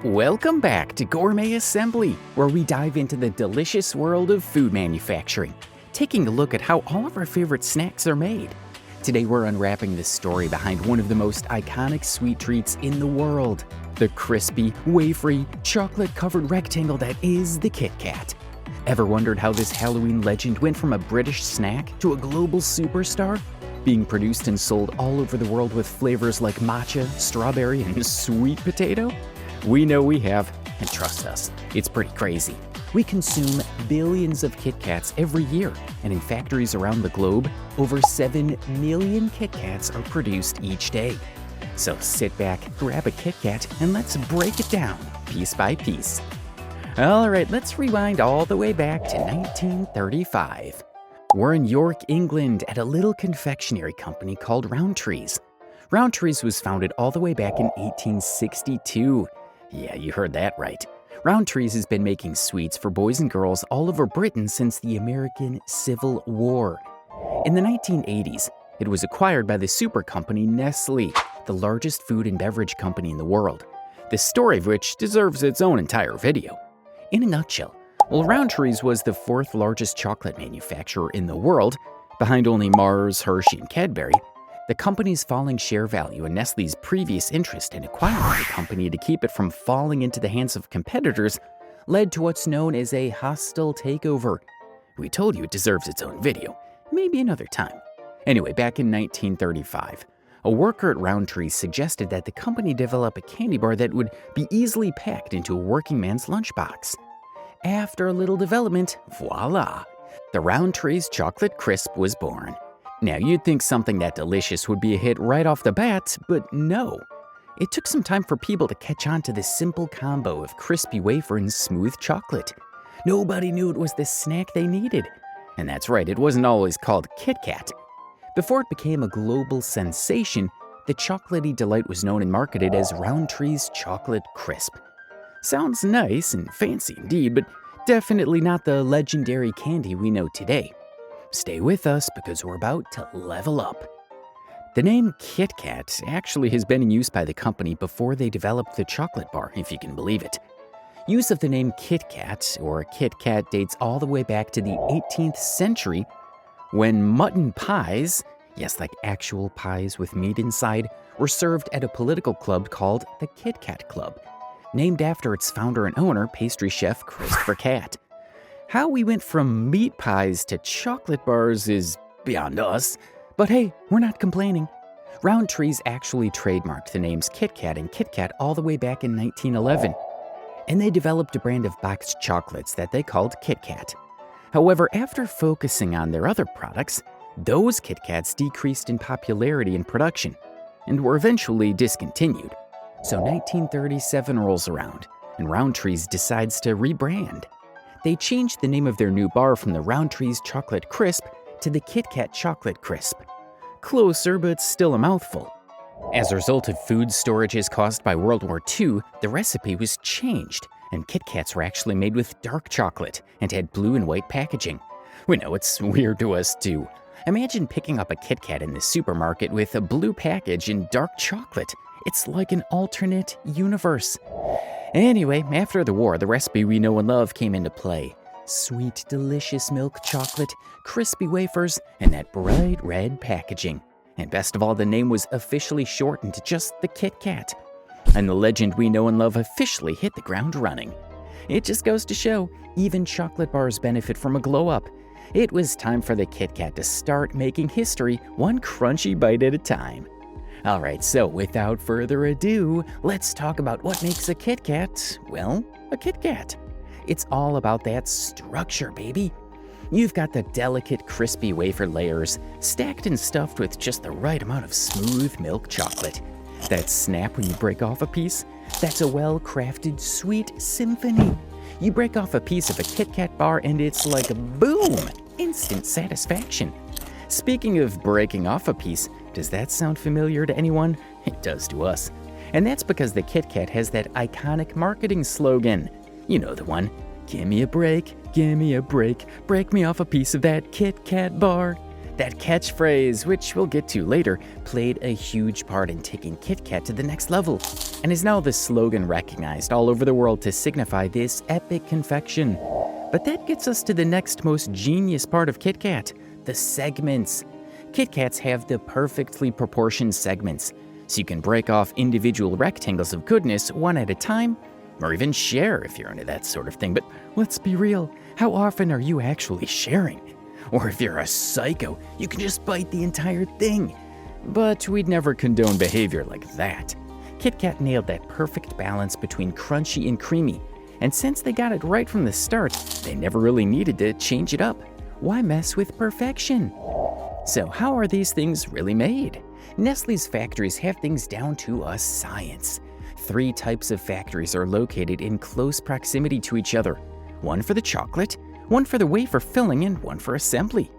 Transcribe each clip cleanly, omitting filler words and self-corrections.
Welcome back to Gourmet Assembly, where we dive into the delicious world of food manufacturing, taking a look at how all of our favorite snacks are made. Today we're unwrapping the story behind one of the most iconic sweet treats in the world, the crispy, wafery, chocolate-covered rectangle that is the KitKat. Ever wondered how this Halloween legend went from a British snack to a global superstar? Being produced and sold all over the world with flavors like matcha, strawberry, and sweet potato? We know we have, and trust us, it's pretty crazy. We consume billions of KitKats every year, and in factories around the globe, over 7 million KitKats are produced each day. So sit back, grab a KitKat, and let's break it down, piece by piece. Alright, let's rewind all the way back to 1935. We're in York, England, at a little confectionery company called Rowntree's. Rowntree's was founded all the way back in 1862. Yeah, you heard that right. Rowntree's has been making sweets for boys and girls all over Britain since the American Civil War. In the 1980s, it was acquired by the super company Nestle, the largest food and beverage company in the world, the story of which deserves its own entire video. In a nutshell, Rowntree's was the fourth largest chocolate manufacturer in the world, behind only Mars, Hershey, and Cadbury. The company's falling share value and Nestle's previous interest in acquiring the company to keep it from falling into the hands of competitors led to what's known as a hostile takeover. We told you it deserves its own video, maybe another time. Anyway, back in 1935, a worker at Rowntree's suggested that the company develop a candy bar that would be easily packed into a working man's lunchbox. After a little development, voila, the Rowntree's Chocolate Crisp was born. Now, you'd think something that delicious would be a hit right off the bat, but no. It took some time for people to catch on to this simple combo of crispy wafer and smooth chocolate. Nobody knew it was the snack they needed. And that's right, it wasn't always called KitKat. Before it became a global sensation, the chocolatey delight was known and marketed as Rowntree's Chocolate Crisp. Sounds nice and fancy indeed, but definitely not the legendary candy we know today. Stay with us because we're about to level up. The name KitKat actually has been in use by the company before they developed the chocolate bar, if you can believe it. Use of the name KitKat or KitKat dates all the way back to the 18th century when mutton pies, yes, like actual pies with meat inside, were served at a political club called the KitKat Club, named after its founder and owner, pastry chef Christopher Cat. How we went from meat pies to chocolate bars is beyond us, but hey, we're not complaining. Rowntree's actually trademarked the names KitKat and KitKat all the way back in 1911, and they developed a brand of boxed chocolates that they called KitKat. However, after focusing on their other products, those KitKats decreased in popularity and production, and were eventually discontinued. So 1937 rolls around, and Rowntree's decides to rebrand. They changed the name of their new bar from the Rowntree's Chocolate Crisp to the KitKat Chocolate Crisp. Closer, but still a mouthful. As a result of food storages caused by World War II, the recipe was changed, and KitKats were actually made with dark chocolate and had blue and white packaging. We know it's weird to us too. Imagine picking up a KitKat in the supermarket with a blue package and dark chocolate. It's like an alternate universe. Anyway, after the war, the recipe we know and love came into play. Sweet, delicious milk chocolate, crispy wafers, and that bright red packaging. And best of all, the name was officially shortened to just the KitKat. And the legend we know and love officially hit the ground running. It just goes to show, even chocolate bars benefit from a glow-up. It was time for the KitKat to start making history, one crunchy bite at a time. Alright, so without further ado, let's talk about what makes a KitKat, well, a KitKat. It's all about that structure, baby. You've got the delicate, crispy wafer layers, stacked and stuffed with just the right amount of smooth milk chocolate. That snap when you break off a piece, that's a well-crafted, sweet symphony. You break off a piece of a KitKat bar and it's like boom, instant satisfaction. Speaking of breaking off a piece, does that sound familiar to anyone? It does to us. And that's because the KitKat has that iconic marketing slogan. You know the one, give me a break, break me off a piece of that KitKat bar. That catchphrase, which we'll get to later, played a huge part in taking KitKat to the next level, and is now the slogan recognized all over the world to signify this epic confection. But that gets us to the next most genius part of KitKat, the segments. KitKats have the perfectly proportioned segments, so you can break off individual rectangles of goodness one at a time, or even share if you're into that sort of thing. But let's be real, how often are you actually sharing? Or if you're a psycho, you can just bite the entire thing. But we'd never condone behavior like that. KitKat nailed that perfect balance between crunchy and creamy, and since they got it right from the start, they never really needed to change it up. Why mess with perfection? So how are these things really made? Nestle's factories have things down to a science. 3 types of factories are located in close proximity to each other. One for the chocolate, one for the wafer filling, and one for assembly.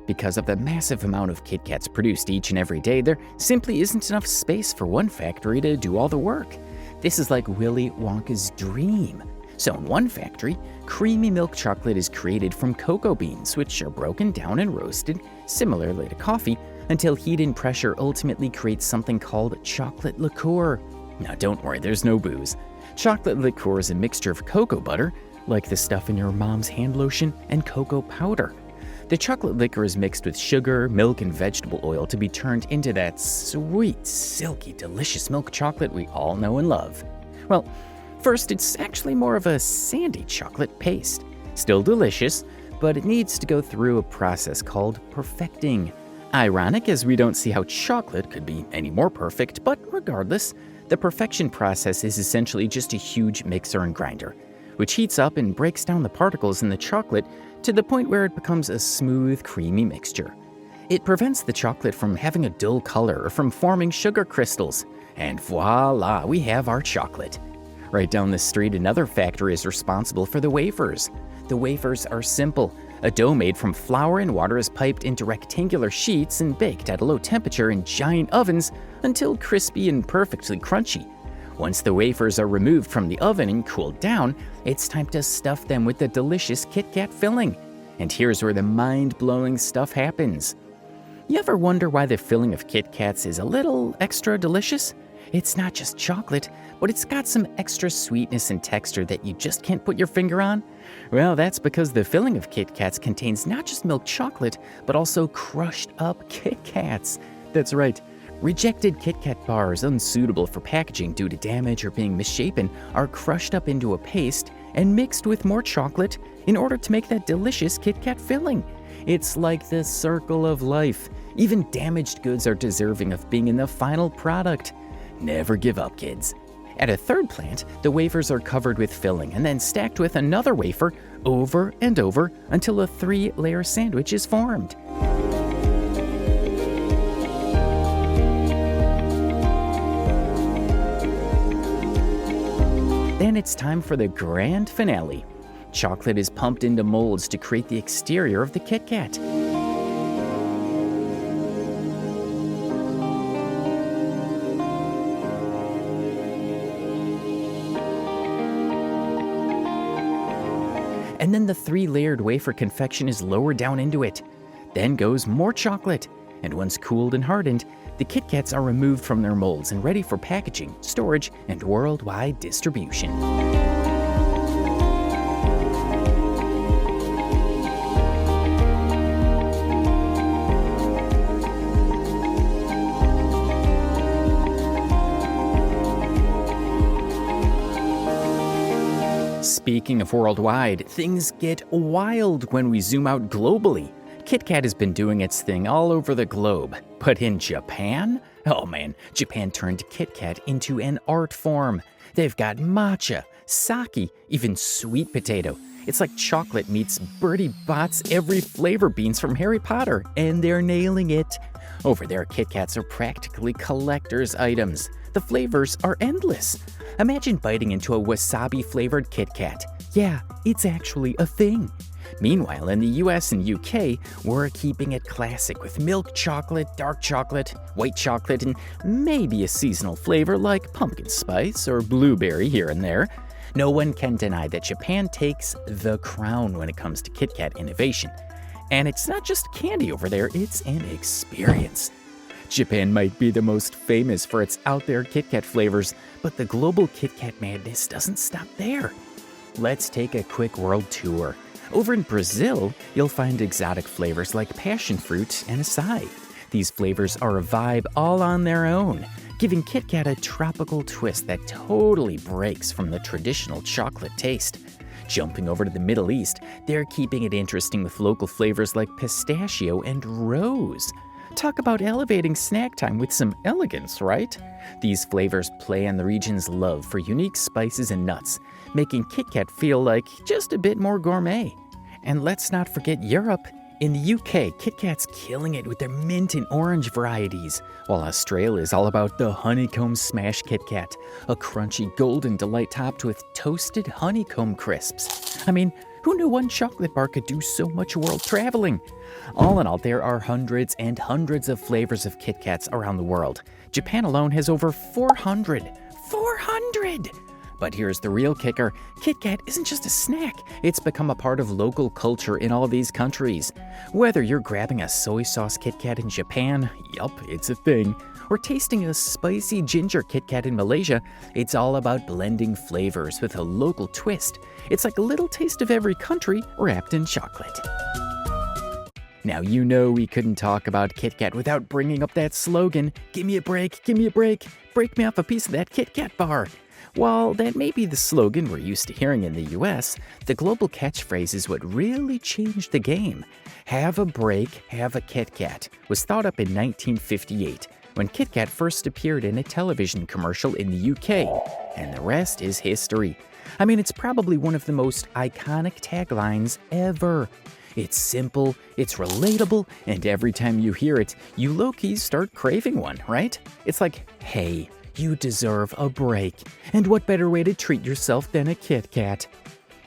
Because of the massive amount of KitKats produced each and every day, there simply isn't enough space for one factory to do all the work. This is like Willy Wonka's dream. So in one factory, creamy milk chocolate is created from cocoa beans, which are broken down and roasted, similarly to coffee, until heat and pressure ultimately creates something called chocolate liqueur. Now don't worry, there's no booze. Chocolate liqueur is a mixture of cocoa butter, like the stuff in your mom's hand lotion, and cocoa powder. The chocolate liquor is mixed with sugar, milk, and vegetable oil to be turned into that sweet, silky, delicious milk chocolate we all know and love. Well, first, it's actually more of a sandy chocolate paste. Still delicious, but it needs to go through a process called perfecting. Ironic, as we don't see how chocolate could be any more perfect, but regardless, the perfection process is essentially just a huge mixer and grinder, which heats up and breaks down the particles in the chocolate to the point where it becomes a smooth, creamy mixture. It prevents the chocolate from having a dull color or from forming sugar crystals, and voila, we have our chocolate. Right down the street, another factory is responsible for the wafers. The wafers are simple. A dough made from flour and water is piped into rectangular sheets and baked at a low temperature in giant ovens until crispy and perfectly crunchy. Once the wafers are removed from the oven and cooled down, it's time to stuff them with the delicious KitKat filling. And here's where the mind-blowing stuff happens. You ever wonder why the filling of KitKats is a little extra delicious? It's not just chocolate, but it's got some extra sweetness and texture that you just can't put your finger on. Well, that's because the filling of KitKats contains not just milk chocolate, but also crushed up KitKats. That's right. Rejected KitKat bars unsuitable for packaging due to damage or being misshapen are crushed up into a paste and mixed with more chocolate in order to make that delicious KitKat filling. It's like the circle of life. Even damaged goods are deserving of being in the final product. Never give up, kids. At a third plant, the wafers are covered with filling and then stacked with another wafer over and over until a 3-layer sandwich is formed. Then it's time for the grand finale. Chocolate is pumped into molds to create the exterior of the KitKat. And then the 3-layered wafer confection is lowered down into it. Then goes more chocolate, and once cooled and hardened, the KitKats are removed from their molds and ready for packaging, storage, and worldwide distribution. Speaking of worldwide, things get wild when we zoom out globally. KitKat has been doing its thing all over the globe, but in Japan? Oh man, Japan turned KitKat into an art form. They've got matcha, sake, even sweet potato. It's like chocolate meets Bertie Bott's every flavor beans from Harry Potter, and they're nailing it. Over there, KitKats are practically collector's items. The flavors are endless. Imagine biting into a wasabi-flavored KitKat. Yeah, it's actually a thing. Meanwhile, in the US and UK, we're keeping it classic with milk chocolate, dark chocolate, white chocolate, and maybe a seasonal flavor like pumpkin spice or blueberry here and there. No one can deny that Japan takes the crown when it comes to KitKat innovation. And it's not just candy over there, it's an experience. Japan might be the most famous for its out there KitKat flavors, but the global KitKat madness doesn't stop there. Let's take a quick world tour. Over in Brazil, you'll find exotic flavors like passion fruit and acai. These flavors are a vibe all on their own, giving KitKat a tropical twist that totally breaks from the traditional chocolate taste. Jumping over to the Middle East, they're keeping it interesting with local flavors like pistachio and rose. Talk about elevating snack time with some elegance, right? These flavors play on the region's love for unique spices and nuts, making KitKat feel like just a bit more gourmet. And let's not forget Europe. In the UK, KitKat's killing it with their mint and orange varieties, while Australia is all about the honeycomb smash KitKat, a crunchy golden delight topped with toasted honeycomb crisps. I mean, who knew one chocolate bar could do so much world traveling? All in all, there are hundreds and hundreds of flavors of KitKats around the world. Japan alone has over 400. 400! But here's the real kicker. KitKat isn't just a snack. It's become a part of local culture in all these countries. Whether you're grabbing a soy sauce KitKat in Japan, yup, it's a thing, or tasting a spicy ginger KitKat in Malaysia, it's all about blending flavors with a local twist. It's like a little taste of every country wrapped in chocolate. Now, you know we couldn't talk about KitKat without bringing up that slogan, "Give me a break, break me off a piece of that KitKat bar." While that may be the slogan we're used to hearing in the US, the global catchphrase is what really changed the game. "Have a break, have a KitKat" was thought up in 1958 when KitKat first appeared in a television commercial in the UK, and the rest is history. I mean, it's probably one of the most iconic taglines ever. It's simple, it's relatable, and every time you hear it, you low-key start craving one, right? It's like, hey, you deserve a break. And what better way to treat yourself than a KitKat?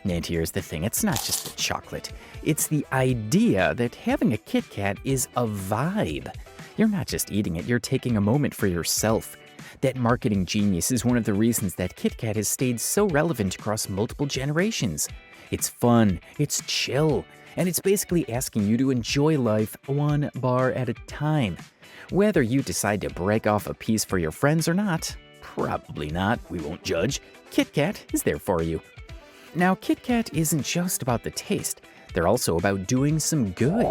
And here's the thing, it's not just the chocolate. It's the idea that having a KitKat is a vibe. You're not just eating it, you're taking a moment for yourself. That marketing genius is one of the reasons that KitKat has stayed so relevant across multiple generations. It's fun, it's chill, and it's basically asking you to enjoy life one bar at a time. Whether you decide to break off a piece for your friends or not, probably not, we won't judge, KitKat is there for you. Now, KitKat isn't just about the taste, they're also about doing some good.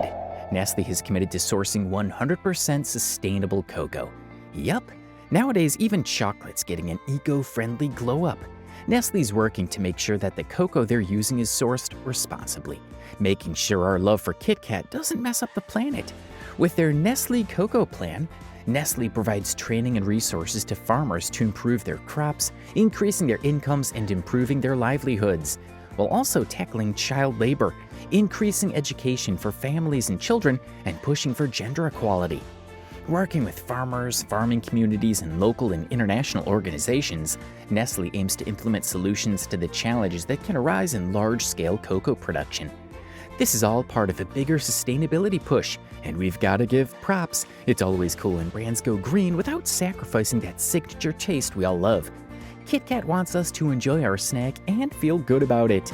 Nestle has committed to sourcing 100% sustainable cocoa. Yup, nowadays even chocolate's getting an eco-friendly glow-up. Nestle's working to make sure that the cocoa they're using is sourced responsibly, making sure our love for KitKat doesn't mess up the planet. With their Nestle Cocoa Plan, Nestle provides training and resources to farmers to improve their crops, increasing their incomes and improving their livelihoods, while also tackling child labor, increasing education for families and children, and pushing for gender equality. Working with farmers, farming communities, and local and international organizations, Nestle aims to implement solutions to the challenges that can arise in large-scale cocoa production. This is all part of a bigger sustainability push, and we've got to give props. It's always cool when brands go green without sacrificing that signature taste we all love. KitKat wants us to enjoy our snack and feel good about it.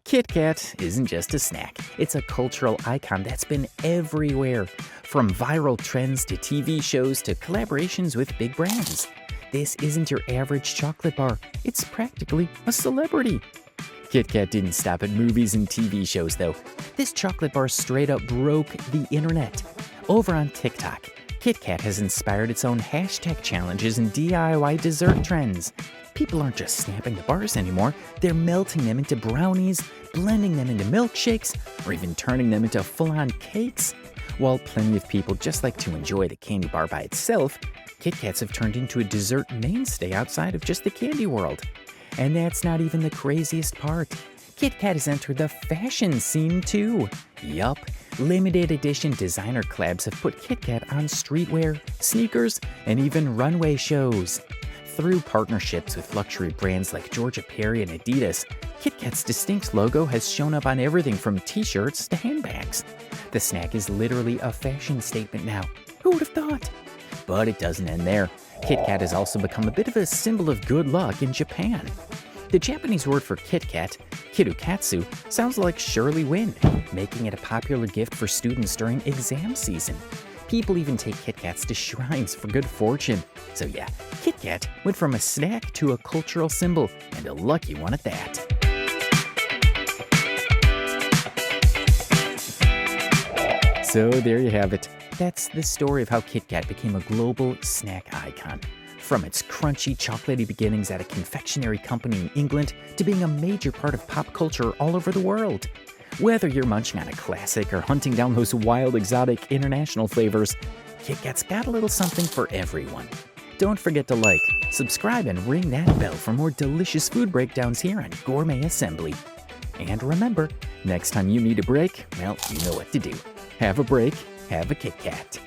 KitKat isn't just a snack, it's a cultural icon that's been everywhere. From viral trends to TV shows to collaborations with big brands. This isn't your average chocolate bar, it's practically a celebrity. KitKat didn't stop at movies and TV shows though. This chocolate bar straight up broke the internet. Over on TikTok, KitKat has inspired its own hashtag challenges and DIY dessert trends. People aren't just snapping the bars anymore, they're melting them into brownies, blending them into milkshakes, or even turning them into full-on cakes. While plenty of people just like to enjoy the candy bar by itself, KitKats have turned into a dessert mainstay outside of just the candy world. And that's not even the craziest part. KitKat has entered the fashion scene too. Yup, limited edition designer collabs have put KitKat on streetwear, sneakers, and even runway shows. Through partnerships with luxury brands like Georgia Perry and Adidas, KitKat's distinct logo has shown up on everything from t-shirts to handbags. The snack is literally a fashion statement now. Who would have thought? But it doesn't end there. KitKat has also become a bit of a symbol of good luck in Japan. The Japanese word for KitKat, kirukatsu, sounds like surely win, making it a popular gift for students during exam season. People even take KitKats to shrines for good fortune. So yeah, KitKat went from a snack to a cultural symbol, and a lucky one at that. So there you have it. That's the story of how KitKat became a global snack icon. From its crunchy, chocolatey beginnings at a confectionery company in England to being a major part of pop culture all over the world. Whether you're munching on a classic or hunting down those wild, exotic, international flavors, KitKat's got a little something for everyone. Don't forget to like, subscribe, and ring that bell for more delicious food breakdowns here on Gourmet Assembly. And remember, next time you need a break, well, you know what to do. Have a break, have a KitKat.